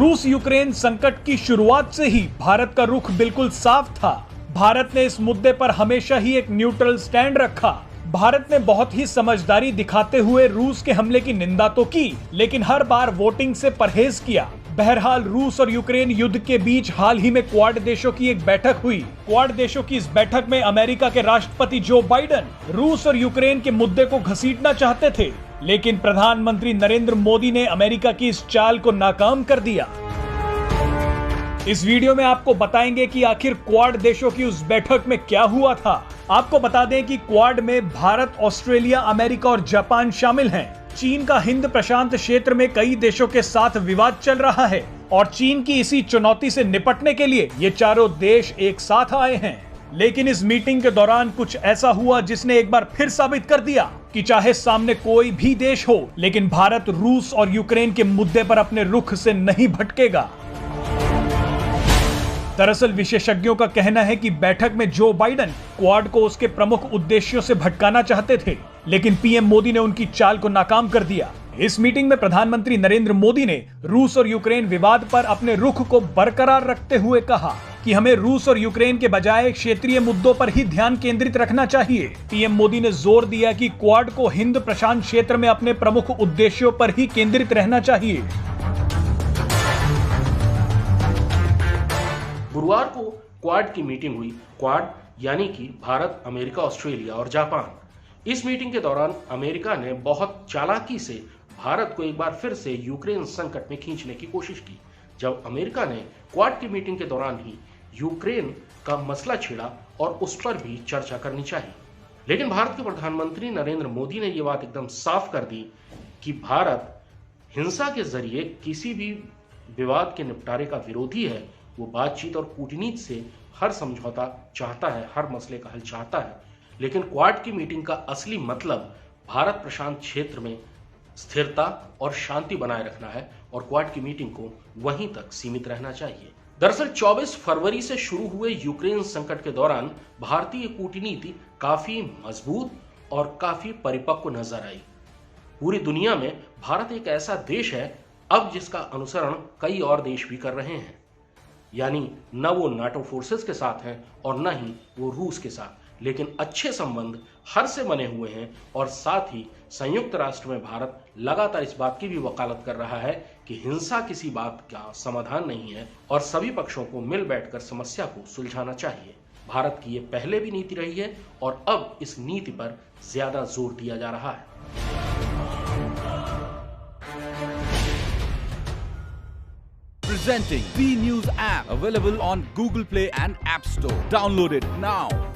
रूस यूक्रेन संकट की शुरुआत से ही भारत का रुख बिल्कुल साफ था। भारत ने इस मुद्दे पर हमेशा ही एक न्यूट्रल स्टैंड रखा। भारत ने बहुत ही समझदारी दिखाते हुए रूस के हमले की निंदा तो की, लेकिन हर बार वोटिंग से परहेज किया। बहरहाल रूस और यूक्रेन युद्ध के बीच हाल ही में क्वाड देशों की एक बैठक हुई। क्वाड देशों की इस बैठक में अमेरिका के राष्ट्रपति जो बाइडेन रूस और यूक्रेन के मुद्दे को घसीटना चाहते थे, लेकिन प्रधानमंत्री नरेंद्र मोदी ने अमेरिका की इस चाल को नाकाम कर दिया। इस वीडियो में आपको बताएंगे कि आखिर क्वाड देशों की उस बैठक में क्या हुआ था। आपको बता दें कि क्वाड में भारत, ऑस्ट्रेलिया, अमेरिका और जापान शामिल हैं। चीन का हिंद प्रशांत क्षेत्र में कई देशों के साथ विवाद चल रहा है और चीन की इसी चुनौती से निपटने के लिए ये चारों देश एक साथ आए हैं। लेकिन इस मीटिंग के दौरान कुछ ऐसा हुआ जिसने एक बार फिर साबित कर दिया कि चाहे सामने कोई भी देश हो, लेकिन भारत रूस और यूक्रेन के मुद्दे पर अपने रुख से नहीं भटकेगा। दरअसल विशेषज्ञों का कहना है कि बैठक में जो बाइडेन क्वाड को उसके प्रमुख उद्देश्यों से भटकाना चाहते थे, लेकिन पीएम मोदी ने उनकी चाल को नाकाम कर दिया। इस मीटिंग में प्रधानमंत्री नरेंद्र मोदी ने रूस और यूक्रेन विवाद पर अपने रुख को बरकरार रखते हुए कहा कि हमें रूस और यूक्रेन के बजाय क्षेत्रीय मुद्दों पर ही ध्यान केंद्रित रखना चाहिए। पीएम मोदी ने जोर दिया कि क्वाड को हिंद प्रशांत क्षेत्र में अपने प्रमुख उद्देश्यों पर ही केंद्रित रहना चाहिए। गुरुवार को क्वाड की मीटिंग हुई। क्वाड यानी कि भारत, अमेरिका, ऑस्ट्रेलिया और जापान। इस मीटिंग के दौरान अमेरिका ने बहुत चालाकी से भारत को एक बार फिर से यूक्रेन संकट में खींचने की कोशिश की। जब अमेरिका ने क्वाड की मीटिंग के दौरान ही यूक्रेन का मसला छेड़ा और उस पर भी चर्चा करनी चाहिए, लेकिन भारत के प्रधानमंत्री नरेंद्र मोदी ने यह बात एकदम साफ कर दी कि भारत हिंसा के जरिए किसी भी विवाद के निपटारे का विरोधी है। वो बातचीत और कूटनीति से हर समझौता चाहता है, हर मसले का हल चाहता है। लेकिन क्वाड की मीटिंग का असली मतलब भारत प्रशांत क्षेत्र में स्थिरता और शांति बनाए रखना है और क्वाड की मीटिंग को वहीं तक सीमित रहना चाहिए। दरअसल 24 फरवरी से शुरू हुए यूक्रेन संकट के दौरान भारतीय कूटनीति काफी मजबूत और काफी परिपक्व नजर आई। पूरी दुनिया में भारत एक ऐसा देश है अब जिसका अनुसरण कई और देश भी कर रहे हैं। यानी न वो नाटो फोर्सेस के साथ हैं और न ही वो रूस के साथ, लेकिन अच्छे संबंध हर से बने हुए हैं। और साथ ही संयुक्त राष्ट्र में भारत लगातार इस बात की भी वकालत कर रहा है कि हिंसा किसी बात का समाधान नहीं है और सभी पक्षों को मिल बैठकर समस्या को सुलझाना चाहिए। भारत की ये पहले भी नीति रही है और अब इस नीति पर ज्यादा जोर दिया जा रहा है। Presenting B News app, available on Google Play and App Store. Download it now.